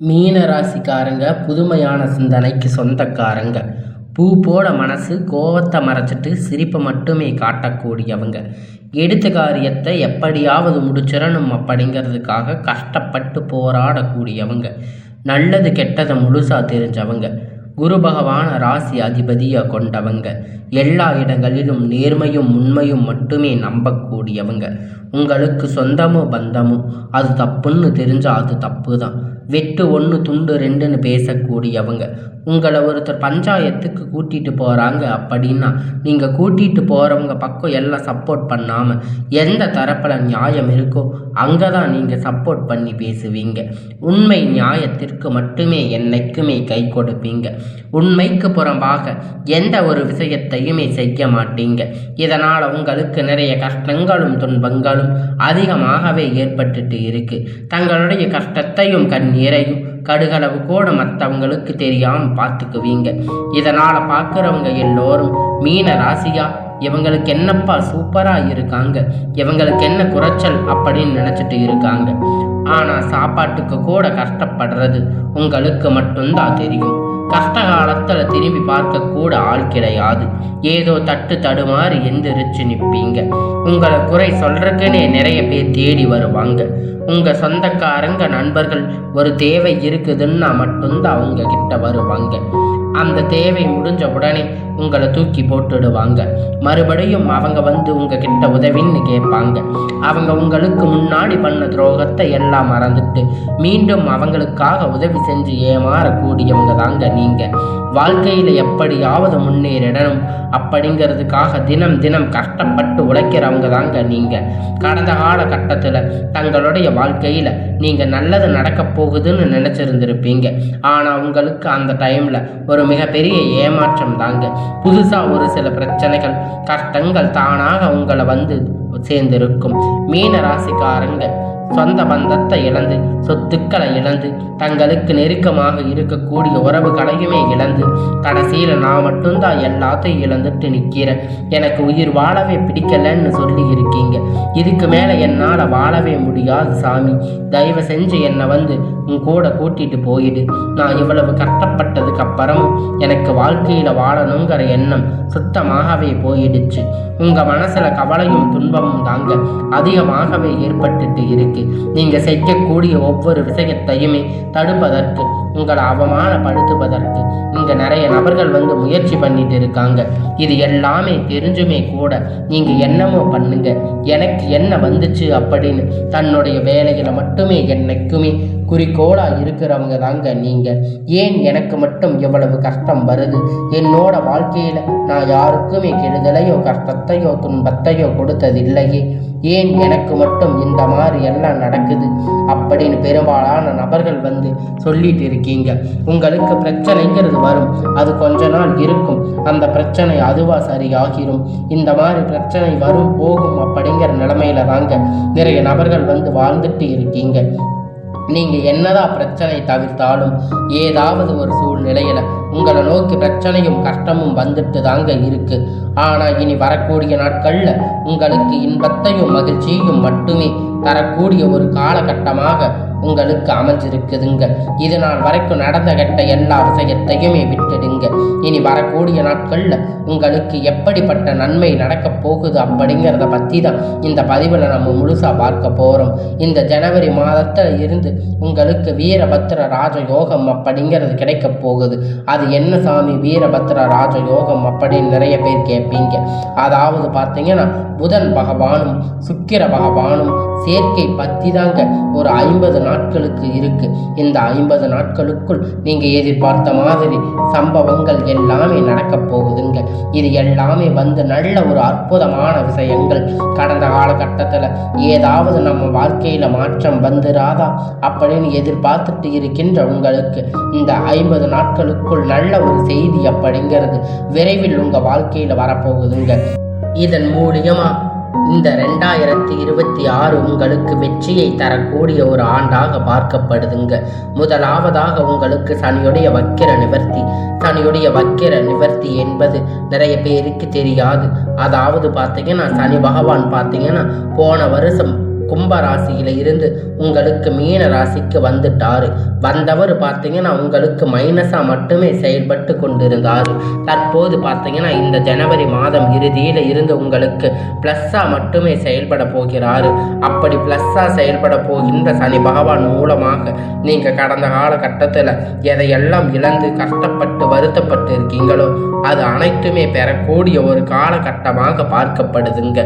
மீன ராசிக்காரங்க புதுமையான சிந்தனைக்கு சொந்தக்காரங்க. பூ போல மனசு, கோவத்தை மறைச்சிட்டு சிரிப்பை மட்டுமே காட்டக்கூடியவங்க. எடுத்த காரியத்தை எப்படியாவது முடிச்சிடணும் அப்படிங்கிறதுக்காக கஷ்டப்பட்டு போராடக்கூடியவங்க. நல்லது கெட்டதை முழுசா தெரிஞ்சவங்க. குரு பகவான ராசி அதிபதியாக கொண்டவங்க. எல்லா இடங்களிலும் நேர்மையும் உண்மையும் மட்டுமே நம்பக்கூடியவங்க. உங்களுக்கு சொந்தமோ பந்தமோ அது தப்புன்னு தெரிஞ்சால் அது தப்பு தான். வெட்டு ஒன்று துண்டு ரெண்டுன்னு பேசக்கூடியவங்க. உங்களை ஒருத்தர் பஞ்சாயத்துக்கு கூட்டிகிட்டு போகிறாங்க அப்படின்னா நீங்கள் கூட்டிகிட்டு போகிறவங்க பக்கம் எல்லாம் சப்போர்ட் பண்ணாமல் எந்த தரப்பில் நியாயம் இருக்கோ அங்கே தான் நீங்கள் சப்போர்ட் பண்ணி பேசுவீங்க. உண்மை நியாயத்திற்கு மட்டுமே என்னைக்குமே கை கொடுப்பீங்க. உண்மைக்கு புறம்பாக எந்த ஒரு விஷயத்தையுமே செய்ய மாட்டீங்க. இதனால் உங்களுக்கு நிறைய கஷ்டங்களும் துன்பங்களும் அதிகமாகவே ஏற்பட்டுட்டு இருக்கு. தங்களுடைய கஷ்டத்தையும் கண்ணீரையும் கடுகளவு கூட மற்றவங்களுக்கு தெரியாமல் பார்த்துக்குவீங்க. இதனால் பார்க்குறவங்க எல்லோரும் மீன ராசியா, இவங்களுக்கு என்னப்பா சூப்பராக இருக்காங்க, இவங்களுக்கு என்ன குறைச்சல் அப்படின்னு நினச்சிட்டு இருக்காங்க. ஆனால் சாப்பாட்டுக்கு கூட கஷ்டப்படுறது உங்களுக்கு மட்டும்தான் தெரியும். கஷ்ட காலத்தில் திரும்பி பார்க்க கூட ஆள் கிடையாது. ஏதோ தட்டு தடுமாறி எந்திரிச்சு நிற்பீங்க. உங்களை குறை சொல்றதுக்குன்னே நிறைய பேர் தேடி வருவாங்க. உங்கள் சொந்தக்காரங்க நண்பர்கள் ஒரு தேவை இருக்குதுன்னா மட்டும்தான் அவங்க கிட்ட வருவாங்க. அந்த தேவை முடிஞ்ச உடனே உங்களை தூக்கி போட்டுடுவாங்க. மறுபடியும் அவங்க வந்து உங்ககிட்ட உதவின்னு கேட்பாங்க. அவங்க உங்களுக்கு முன்னாடி பண்ண துரோகத்தை எல்லாம் மறந்துட்டு மீண்டும் அவங்களுக்காக உதவி செஞ்சு ஏமாறக்கூடியவங்க தாங்க நீங்கள். வாழ்க்கையில் எப்படியாவது முன்னேறிடணும் அப்படிங்கிறதுக்காக தினம் தினம் கஷ்டப்பட்டு உழைக்கிறவங்க தாங்க நீங்கள். கடந்த காலகட்டத்தில் தங்களுடைய வாழ்க்கையில் நீங்கள் நல்லது நடக்க போகுதுன்னு நினச்சிருந்துருப்பீங்க. ஆனால் உங்களுக்கு அந்த டைமில் ஒரு மிகப்பெரிய ஏமாற்றம் தாங்க. புதுசாக ஒரு சில பிரச்சனைகள் கஷ்டங்கள் தானாக உங்களை வந்து சேர்ந்திருக்கும். மீன ராசிக்காரங்க சொந்த பந்தத்தை இழந்து, சொத்துக்களை இழந்து, தங்களுக்கு நெருக்கமாக இருக்கக்கூடிய உறவுகளையுமே இழந்து, கடைசியில் நான் மட்டும்தான் எல்லாத்தையும் இழந்துட்டு நிற்கிறேன், எனக்கு உயிர் வாழவே பிடிக்கலன்னு சொல்லி இருக்கீங்க. இதுக்கு மேலே என்னால் வாழவே முடியாது சாமி, தயவு செஞ்சு என்னை வந்து உன் கூட கூட்டிட்டு போயிடு. நான் இவ்வளவு கஷ்டப்பட்டதுக்கு அப்புறமும் எனக்கு வாழ்க்கையில் வாழணுங்கிற எண்ணம் சுத்தமாகவே போயிடுச்சு. உங்கள் மனசில் கவலையும் துன்பமும் தாங்க அதிகமாகவே ஏற்பட்டுட்டு இருக்கு. நீங்க செய்யக்கூடிய ஒவ்வொரு விஷயத்தையுமே தடுப்பதற்கு, உங்களை அவமானப்படுத்துவதற்கு இங்க நிறைய நபர்கள் வந்து முயற்சி பண்ணிட்டு இருக்காங்க. இது எல்லாமே தெரிஞ்சுமே கூட நீங்க என்னமோ பண்ணுங்க, எனக்கு என்ன வந்துச்சு அப்படின்னு தன்னுடைய வேலைகளை மட்டுமே என்னைக்குமே குறிக்கோளா இருக்கிறவங்க தாங்க நீங்க. ஏன் எனக்கு மட்டும் எவ்வளவு கஷ்டம் வருது, என்னோட வாழ்க்கையில நான் யாருக்குமே கெடுதலையோ கஷ்டத்தையோ துன்பத்தையோ கொடுத்ததில்லையே, ஏன் எனக்கு மட்டும் இந்த மாதிரி எல்லாம் நடக்குது அப்படின்னு பெரும்பாலான நபர்கள் வந்து சொல்லிட்டு இருக்கீங்க. உங்களுக்கு பிரச்சனைங்கிறது வரும், அது கொஞ்ச நாள் இருக்கும், அந்த பிரச்சனை அதுவா சரியாகிரும். இந்த மாதிரி பிரச்சனை வரும் போகும் அப்படிங்கிற நிலைமையில தாங்க நிறைய நபர்கள் வந்து வாழ்ந்துட்டு இருக்கீங்க. நீங்க என்னதான் பிரச்சனை தவிர்த்தாலும் ஏதாவது ஒரு சூழ்நிலையில உங்களை நோக்கி பிரச்சனையும் கஷ்டமும் வந்துட்டு தாங்க இருக்கு. ஆனா இனி வரக்கூடிய நாட்கள்ல உங்களுக்கு இன்பத்தையும் மகிழ்ச்சியையும் மட்டுமே தரக்கூடிய ஒரு காலகட்டமாக உங்களுக்கு அமைஞ்சிருக்குதுங்க. இது நாள் வரைக்கும் நடந்த கெட்ட எல்லா விஷயத்தையுமே விட்டுடுங்க. இனி வரக்கூடிய நாட்கள்ல உங்களுக்கு எப்படிப்பட்ட நன்மை நடக்க போகுது அப்படிங்கிறத பற்றி தான் இந்த பதிவில் நம்ம முழுசா பார்க்க போறோம். இந்த ஜனவரி மாதத்துல இருந்து உங்களுக்கு வீரபத்திர ராஜயோகம் அப்படிங்கிறது கிடைக்க போகுது. அது என்ன சாமி வீரபத்திர ராஜயோகம் அப்படின்னு நிறைய பேர் கேட்பீங்க. அதாவது பார்த்தீங்கன்னா புதன் பகவானும் சுக்கிர பகவானும் சேர்க்கை பற்றி தாங்க ஒரு 50 நாட்களுக்கு இருக்கு. இந்த 50 நாட்களுக்குள் நீங்க எதிர்பார்த்த மாதிரி சம்பவங்கள் எல்லாமே நடக்க போகுதுங்க. இது எல்லாமே வந்து நல்ல ஒரு அற்புதமான விஷயங்கள். கடந்த காலகட்டத்தில் ஏதாவது நம்ம வாழ்க்கையில மாற்றம் வந்துராதா அப்படின்னு எதிர்பார்த்துட்டு இருக்கின்ற உங்களுக்கு இந்த 50 நாட்களுக்குள் நல்ல ஒரு செய்தி அப்படிங்கிறது விரைவில் உங்க வாழ்க்கையில வரப்போகுதுங்க. இதன் மூலியமா இந்த 2026 உங்களுக்கு வெற்றியை தரக்கூடிய ஒரு ஆண்டாக பார்க்கப்படுதுங்க. முதலாவதாக உங்களுக்கு சனியுடைய வக்கிர நிவர்த்தி. சனியுடைய வக்கிர நிவர்த்தி என்பது நிறைய பேருக்கு தெரியாது. அதாவது பார்த்தீங்கன்னா சனி பகவான் பார்த்தீங்கன்னா போன வருஷம் கும்ப ராசியில இருந்து உங்களுக்கு மீன ராசிக்கு வந்துட்டாரு. வந்தவர் பார்த்தீங்கன்னா உங்களுக்கு மைனஸா மட்டுமே செயல்பட்டு கொண்டிருந்தார். தற்போது பார்த்தீங்கன்னா இந்த ஜனவரி மாதம் இறுதியில இருந்து உங்களுக்கு பிளஸ்ஸா மட்டுமே செயல்பட போகிறாரு. அப்படி பிளஸ்ஸா செயல்பட போகின்ற சனி பகவான் மூலமாக நீங்க கடந்த காலகட்டத்தில் எதையெல்லாம் இழந்து கஷ்டப்பட்டு வருத்தப்பட்டு இருக்கீங்களோ அது அனைத்துமே பெறக்கூடிய ஒரு காலகட்டமாக பார்க்கப்படுதுங்க.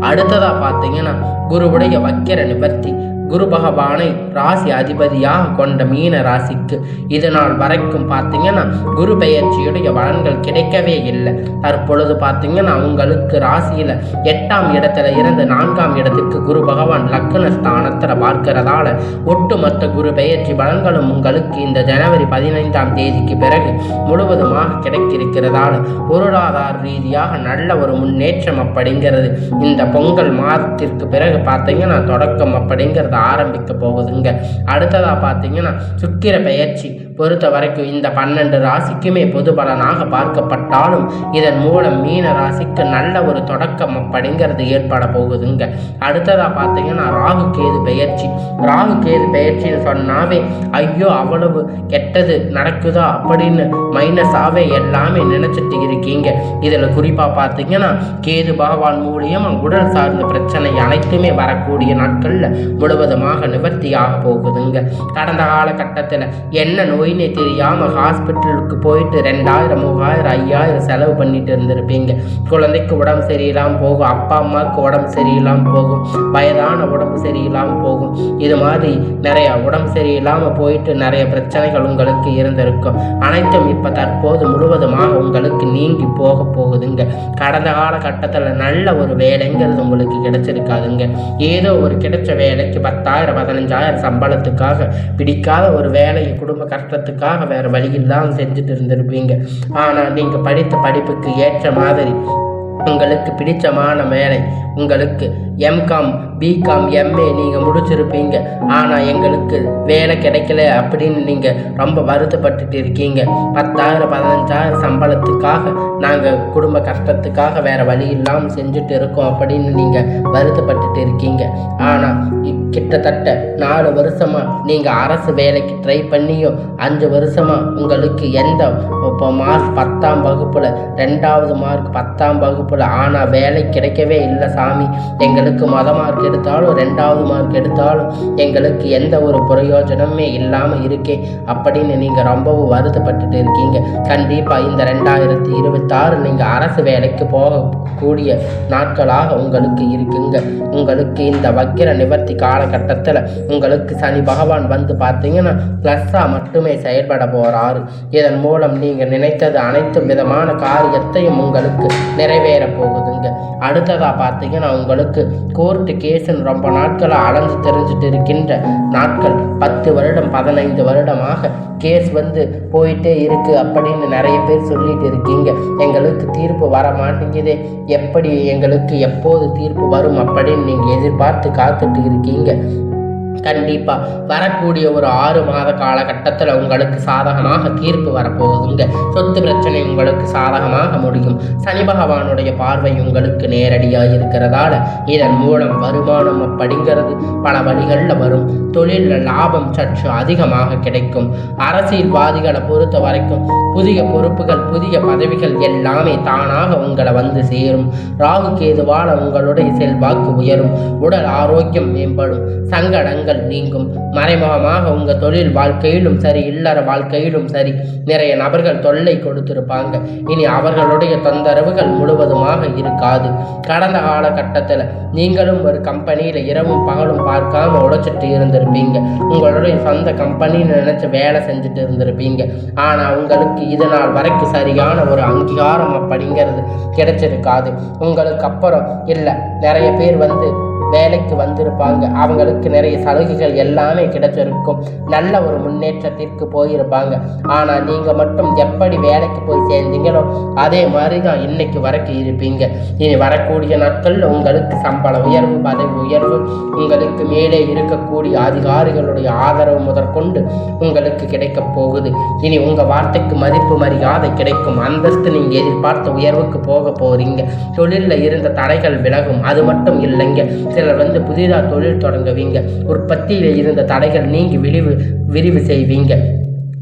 அடுத்ததா பார்த்தீங்கன்னா குருவுடைய வக்கிர நிவர்த்தி. குரு பகவானை ராசி அதிபதியாக கொண்ட மீன ராசிக்கு இது நாள் வரைக்கும் பார்த்தீங்கன்னா குரு பெயர்ச்சியுடைய பலன்கள் கிடைக்கவே இல்லை. தற்பொழுது பார்த்தீங்கன்னா உங்களுக்கு ராசியில் 8ஆம் இடத்துல இருந்து 4ஆம் இடத்துக்கு குரு பகவான் லக்ன ஸ்தானத்தில் பார்க்கிறதால ஒட்டுமொத்த குரு பெயர்ச்சி பலன்களும் உங்களுக்கு இந்த ஜனவரி 15ஆம் தேதிக்கு பிறகு முழுவதுமாக கிடைக்கிருக்கிறதால பொருளாதார ரீதியாக நல்ல ஒரு முன்னேற்றம் அப்படிங்கிறது இந்த பொங்கல் மாதத்திற்கு பிறகு பார்த்தீங்கன்னா தொடக்கம் அப்படிங்கிறது ஆரம்பிக்க போகுதுங்க. அடுத்ததா பார்த்தீங்கன்னா சுக்கிர பெயர்ச்சி பொறுத்த வரைக்கும் இந்த 12 ராசிக்குமே பொது பலனாக பார்க்கப்பட்டாலும் இதன் மூலம் மீன ராசிக்கு நல்ல ஒரு தொடக்கம் அப்படிங்கிறது ஏற்பட போகுதுங்க. அடுத்ததா பார்த்தீங்கன்னா ராகு கேது பெயர்ச்சி. ராகு கேது பெயர்ச்சின்னு சொன்னாவே ஐயோ அவ்வளவு கெட்டது நடக்குதா அப்படின்னு மைனஸாவே எல்லாமே நினைச்சிட்டு இருக்கீங்க. இதுல குறிப்பா பார்த்தீங்கன்னா கேது பகவான் மூலியம் உடல் சார்ந்த பிரச்சனை அனைத்துமே வரக்கூடிய நாட்கள்ல முழுவதுமாக நிவர்த்தியாக போகுதுங்க. கடந்த காலகட்டத்தில் என்ன நோயினே தெரியாமல் ஹாஸ்பிட்டலுக்கு போயிட்டு 2000 3000 5000 செலவு பண்ணிட்டு இருந்திருப்பீங்க. குழந்தைக்கு உடம்பு சரியில்லாமல் போகும், அப்பா அம்மாவுக்கு உடம்பு சரியில்லாமல் போகும், வயதான உடம்பு சரியில்லாமல் போகும். இது மாதிரி நிறைய உடம்பு சரியில்லாமல் போயிட்டு நிறைய பிரச்சனைகள் உங்களுக்கு இருந்திருக்கும். அனைத்தும் இப்போ தற்போது முழுவதுமாக உங்களுக்கு நீங்கி போக போகுதுங்க. கடந்த காலகட்டத்தில் நல்ல ஒரு வேலைங்கிறது உங்களுக்கு கிடைச்சிருக்காதுங்க. ஏதோ ஒரு கிடைச்ச வேலைக்கு 10,000 15,000 சம்பளத்துக்காக பிடிக்காத ஒரு வேலையை குடும்ப கஷ்டத்துக்காக வேற வழியில்லாமல் செஞ்சுட்டு இருந்திருப்பீங்க. ஆனால் நீங்க படித்த படிப்புக்கு ஏற்ற மாதிரி உங்களுக்கு பிடிச்சமான வேலை, உங்களுக்கு எம்காம் பிகாம் எம்ஏ நீங்கள் முடிச்சிருப்பீங்க. ஆனால் எங்களுக்கு வேலை கிடைக்கல அப்படின்னு நீங்கள் ரொம்ப வருத்தப்பட்டுட்டு இருக்கீங்க. 10,000 15,000 சம்பளத்துக்காக நாங்கள் குடும்ப கஷ்டத்துக்காக வேறு வழி இல்லாமல் செஞ்சுட்டு இருக்கோம் அப்படின்னு நீங்கள் வருத்தப்பட்டுட்டு இருக்கீங்க. ஆனால் கிட்டத்தட்ட 4 வருஷமாக நீங்கள் அரசு வேலைக்கு ட்ரை பண்ணியும் 5 வருஷமாக உங்களுக்கு எந்த இப்போ மார்க் 10ஆம் வகுப்பில் 2வது மார்க் 10ஆம் வகுப்பில் ஆனால் வேலை கிடைக்கவே இல்லை சாமி, எங்களுக்கு மார்க் எடுத்தாலும் 2வது மார்க் எடுத்தாலும் எங்களுக்கு எந்த ஒரு பிரயோஜனமே இல்லாமல் இருக்கே அப்படின்னு நீங்கள் ரொம்பவும் வருத்தப்பட்டுட்டு இருக்கீங்க. கண்டிப்பாக இந்த 2026 நீங்கள் அரசு வேலைக்கு போகக்கூடிய நாட்களாக உங்களுக்கு இருக்குங்க. உங்களுக்கு இந்த வக்கிர நிவர்த்தி காலகட்டத்தில் உங்களுக்கு சனி பகவான் வந்து பார்த்தீங்கன்னா ப்ளஸ்ஸாக மட்டுமே செயல்பட போகிறாரு. இதன் மூலம் நீங்கள் நினைத்தது அனைத்து விதமான காரியத்தையும் உங்களுக்கு நிறைவேற போகுதுங்க. அடுத்ததாக பார்த்தீங்கன்னா உங்களுக்கு கோர்ட்டு கேஸுன்னு ரொம்ப நாட்களாக அலைஞ்சு தெரிஞ்சுட்டு இருக்கின்ற நாட்கள் 10 வருடம் 15 வருடமாக கேஸ் போயிட்டே இருக்கு அப்படின்னு நிறைய பேர் சொல்லிட்டு இருக்கீங்க. எங்களுக்கு தீர்ப்பு வர மாட்டேங்குதே, எப்படி எங்களுக்கு எப்போது தீர்ப்பு வரும் அப்படின்னு நீங்கள் எதிர்பார்த்து காத்துட்டு இருக்கீங்க. கண்டிப்பாக வரக்கூடிய ஒரு 6 மாத காலகட்டத்தில் உங்களுக்கு சாதகமாக தீர்ப்பு வரப்போகுதுங்க. சொத்து பிரச்சனை உங்களுக்கு சாதகமாக முடியும். சனி பகவானுடைய பார்வை உங்களுக்கு நேரடியாக இருக்கிறதால இதன் மூலம் வருமானம் அப்படிங்கிறது பல வழிகளில் வரும். தொழிலில் லாபம் சற்று அதிகமாக கிடைக்கும். அரசியல்வாதிகளை பொறுத்த வரைக்கும் புதிய பொறுப்புகள் புதிய பதவிகள் எல்லாமே தானாக உங்களை சேரும். ராகு கேதுவால உங்களுடைய செல்வாக்கு உயரும். உடல் ஆரோக்கியம் மேம்படும். சங்கடங்கள் நீங்கும். மறைமுகமாக உங்க தொழில் வாழ்க்கையிலும் சரி இல்லற வாழ்க்கையிலும் சரி நிறைய நபர்கள் தொல்லை கொடுத்திருப்பாங்க. இனி அவர்களுடைய தொந்தரவுகள் முழுவதுமாக இருக்காது. கடந்த காலகட்டத்தில் நீங்களும் ஒரு கம்பெனியில் இரவும் பகலும் பார்க்காம உழைச்சிட்டு இருந்திருப்பீங்க. உங்களுடைய சொந்த கம்பெனின்னு நினைச்சு வேலை செஞ்சுட்டு இருந்திருப்பீங்க. ஆனால் உங்களுக்கு இது நாள் வரைக்கும் சரியான ஒரு அங்கீகாரம் அப்படிங்கிறது கிடைச்சிருக்காது. உங்களுக்கு அப்புறம் இல்லை நிறைய பேர் வேலைக்கு வந்திருப்பாங்க. அவங்களுக்கு நிறைய சலுகைகள் எல்லாமே கிடைச்சிருக்கும். நல்ல ஒரு முன்னேற்றத்திற்கு போயிருப்பாங்க. ஆனால் நீங்கள் மட்டும் எப்படி வேலைக்கு போய் சேர்ந்தீங்களோ அதே மாதிரி தான் இன்னைக்கு வரைக்கும் இருப்பீங்க. இனி வரக்கூடிய நாட்களில் உங்களுக்கு சம்பள உயர்வு பதவி உயர்வு உங்களுக்கு மேலே இருக்கக்கூடிய அதிகாரிகளுடைய ஆதரவு முதற்கொண்டு உங்களுக்கு கிடைக்க போகுது. இனி உங்கள் வார்த்தைக்கு மதிப்பு மரியாதை கிடைக்கும். அந்தஸ்து நீங்கள் எதிர்பார்த்த உயர்வுக்கு போக போறீங்க. தொழிலில் இருந்த தடைகள் விலகும். அது மட்டும் இல்லைங்க, சில சிலர் புதிதாக தொழில் தொடங்குவீங்க. உற்பத்தியில் இருந்த தடைகள் நீங்கி விரிவு செய்வீங்க.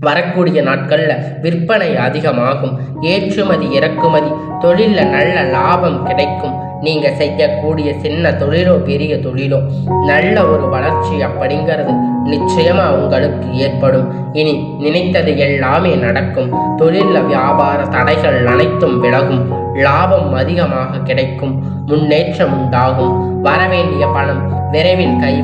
வரக்கூடிய நாட்களில் விற்பனை அதிகமாகும். ஏற்றுமதி இறக்குமதி தொழிலில் நல்ல லாபம் கிடைக்கும். நீங்கள் செய்யக்கூடிய சின்ன தொழிலோ பெரிய தொழிலோ நல்ல ஒரு வளர்ச்சி அப்படிங்கிறது நிச்சயமாக உங்களுக்கு ஏற்படும். இனி நினைத்தது எல்லாமே நடக்கும். தொழிலில் வியாபார தடைகள் அனைத்தும் விலகும். லாபம் அதிகமாக கிடைக்கும். முன்னேற்றம் உண்டாகும். வரவேண்டிய பணம் விரைவில் கை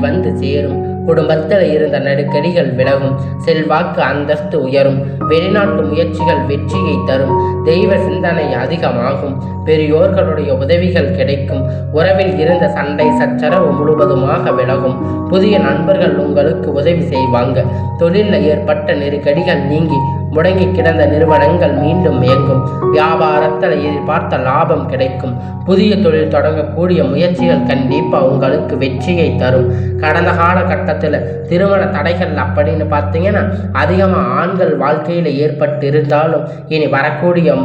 சேரும். குடும்பத்தில் இருந்த நெருக்கடிகள் விலகும். செல்வாக்கு அந்தஸ்து உயரும். வெளிநாட்டு முயற்சிகள் வெற்றியை தரும். தெய்வ சிந்தனை அதிகமாகும். பெரியோர்களுடைய உதவிகள் கிடைக்கும். உறவில் இருந்த சண்டை சச்சரவு முழுவதுமாக விலகும். புதிய நண்பர்கள் உங்களுக்கு உதவி செய்வாங்க. தொழிலில் ஏற்பட்ட நெருக்கடிகள் நீங்கி முடங்கி கிடந்த நிறுவனங்கள் மீண்டும் இயங்கும். வியாபாரத்தில் எதிர்பார்த்த லாபம் கிடைக்கும். புதிய தொழில் தொடங்கக்கூடிய முயற்சிகள் கண்டிப்பாக உங்களுக்கு வெற்றியை தரும். கடந்த காலகட்டத்தில் திருமண தடைகள் அப்படின்னு பார்த்தீங்கன்னா அதிகமாக ஆண்கள் வாழ்க்கையில் ஏற்பட்டு இருந்தாலும் இனி வரக்கூடிய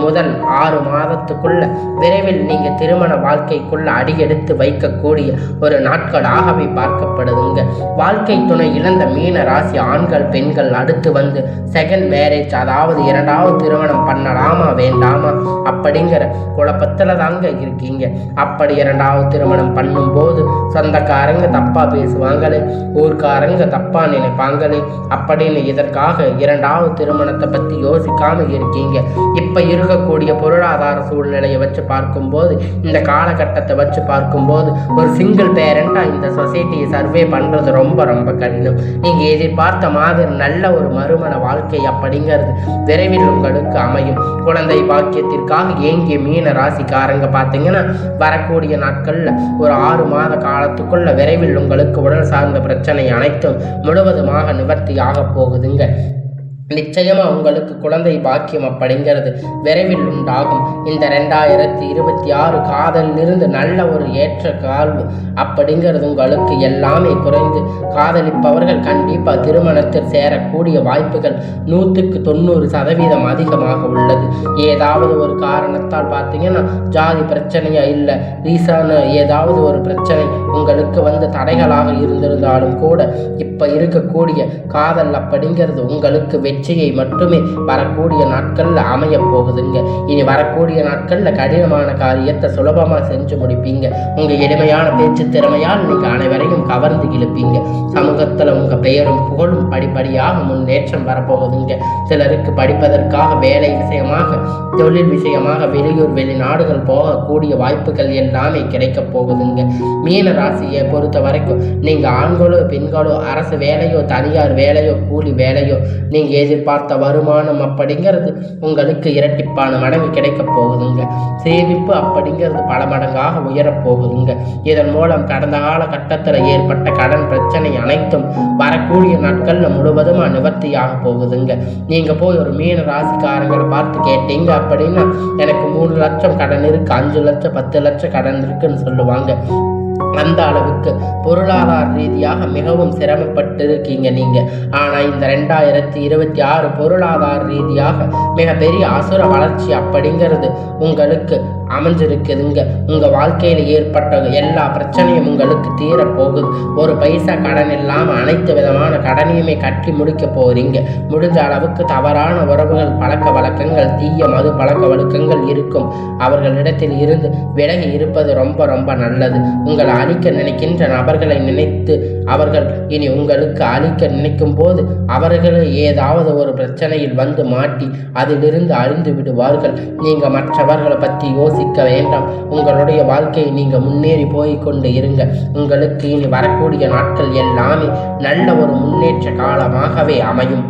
முதல் 6 மாதத்துக்குள்ள விரைவில் நீங்கள் திருமண வாழ்க்கைக்குள்ள அடியெடுத்து வைக்கக்கூடிய ஒரு நாட்களாகவே பார்க்கப்படுதுங்க. வாழ்க்கை துணை இழந்த மீன ராசி ஆண்கள் பெண்கள் அடுத்து செகண்ட் மேரேஜ், அதாவது 2வது திருமணம் பண்ணலாமா வேண்டாமா அப்படிங்கிற குழப்பத்தில் தாங்க இருக்கீங்க. அப்படி 2வது திருமணம் பண்ணும்போது சொந்தக்காரங்க தப்பா பேசுவாங்களே, ஊர்க்காரங்க தப்பா நினைப்பாங்களே அப்படின்னு இதற்காக 2வது திருமணத்தை பற்றி யோசிக்காம இருக்கீங்க. இப்போ இருக்கக்கூடிய பொருளாதார சூழ்நிலையை வச்சு பார்க்கும்போது, இந்த காலகட்டத்தை வச்சு பார்க்கும்போது ஒரு சிங்கிள் பேரண்டாக இந்த சொசைட்டியை சர்வே பண்ணுறது ரொம்ப ரொம்ப கடினம். நீங்கள் எதிர்பார்த்த மாதிரி நல்ல ஒரு மறுமண வாழ்க்கை அப்படிங்கிறது விரைவில் உங்களுக்கு அமையும். குழந்தை பாக்கியத்திற்காக ஏங்கிய மீன ராசிக்காரங்க பார்த்தீங்கன்னா வரக்கூடிய நாட்களில் ஒரு 6 மாத காலத்துக்குள்ள விரைவில் உங்களுக்கு உடல் சார்ந்த பிரச்சனை அனைத்தும் முழுவதுமாக நிவர்த்தியாக போகுதுங்க. நிச்சயமாக உங்களுக்கு குழந்தை பாக்கியம் அப்படிங்கிறது விரைவில் உண்டாகும். இந்த 2026 காதலிலிருந்து நல்ல ஒரு ஏற்ற கால்வு அப்படிங்கிறது உங்களுக்கு எல்லாமே குறைந்து காதலிப்பவர்கள் கண்டிப்பாக திருமணத்தில் சேரக்கூடிய வாய்ப்புகள் 190% அதிகமாக உள்ளது. ஏதாவது ஒரு காரணத்தால் பார்த்தீங்கன்னா ஜாதி பிரச்சனையா இல்லை ரீசான ஏதாவது ஒரு பிரச்சனை உங்களுக்கு தடைகளாக இருந்திருந்தாலும் கூட இப்போ இருக்கக்கூடிய காதல் அப்படிங்கிறது உங்களுக்கு வெற்றியை மட்டுமே வரக்கூடிய நாட்களில் அமைய போகுதுங்க. இனி வரக்கூடிய நாட்களில் கடினமான காரியத்தை சுலபமாக செஞ்சு முடிப்பீங்க. உங்கள் எளிமையான பேச்சு திறமையால் நீங்கள் அனைவரையும் கவர்ந்து இழுப்பீங்க. சமூகத்தில் உங்கள் பெயரும் புகழும் படிப்படியாக முன்னேற்றம் வரப்போகுதுங்க. சிலருக்கு படிப்பதற்காக வேலை விஷயமாக தொழில் விஷயமாக வெளியூர் வெளிநாடுகள் போகக்கூடிய வாய்ப்புகள் எல்லாமே கிடைக்க போகுதுங்க. மீன ராசியை பொறுத்த வரைக்கும் நீங்கள் ஆண்களோ பெண்களோ அரசு வேலையோ தனியார் வேலையோ கூலி வேலையோ நீங்கள் எதிர்பார்த்த வருமானம் அப்படிங்கிறது உங்களுக்கு இரட்டிப்பான மடங்கு கிடைக்க போகுதுங்க. சேமிப்பு அப்படிங்கிறது பல மடங்காக உயரப்போகுதுங்க. இதன் மூலம் கடந்த காலகட்டத்தில் ஏற்பட்ட கடன் பிரச்சனை அனைத்தும் வரக்கூடிய நாட்களில் முழுவதுமா நிவர்த்தியாக போகுதுங்க. நீங்கள் போய் ஒரு மீன ராசிக்காரங்களை பார்த்து கேட்டீங்க அப்படின்னா எனக்கு 3 லட்சம் கடன் இருக்கு, 5 லட்சம் 10 லட்சம் கடன் இருக்குன்னு சொல்லுவாங்க. அந்த அளவுக்கு பொருளாதார ரீதியாக மிகவும் சிரமப்பட்டு இருக்கீங்க நீங்க. ஆனால் இந்த 2026 பொருளாதார ரீதியாக மிகப்பெரிய அசுர வளர்ச்சி அப்படிங்கிறது உங்களுக்கு அமைஞ்சிருக்குதுங்க. உங்கள் வாழ்க்கையில் ஏற்பட்ட எல்லா பிரச்சனையும் உங்களுக்கு தீரப்போகுது. ஒரு பைசா கடன் இல்லாமல் அனைத்து விதமான கடனையுமே கட்டி முடிக்க போகிறீங்க. முடிஞ்ச அளவுக்கு தவறான உறவுகள் பழக்க வழக்கங்கள் தீய மது பழக்க வழக்கங்கள் இருக்கும் அவர்களிடத்தில் இருந்து விலகி இருப்பது ரொம்ப ரொம்ப நல்லது. உங்களை அழிக்க நினைக்கின்ற நபர்களை நினைத்து அவர்கள் இனி உங்களுக்கு அழிக்க நினைக்கும் போது அவர்களே ஏதாவது ஒரு பிரச்சனையில் மாட்டி அதிலிருந்து அழிந்து விடுவார்கள். நீங்கள் மற்றவர்களை பற்றி யோசிக்க வேண்டாம். உங்களுடைய வாழ்க்கையை நீங்கள் முன்னேறி போய்கொண்டு இருங்க. உங்களுக்கு இனி வரக்கூடிய நாட்கள் எல்லாமே நல்ல ஒரு முன்னேற்ற காலமாகவே அமையும்.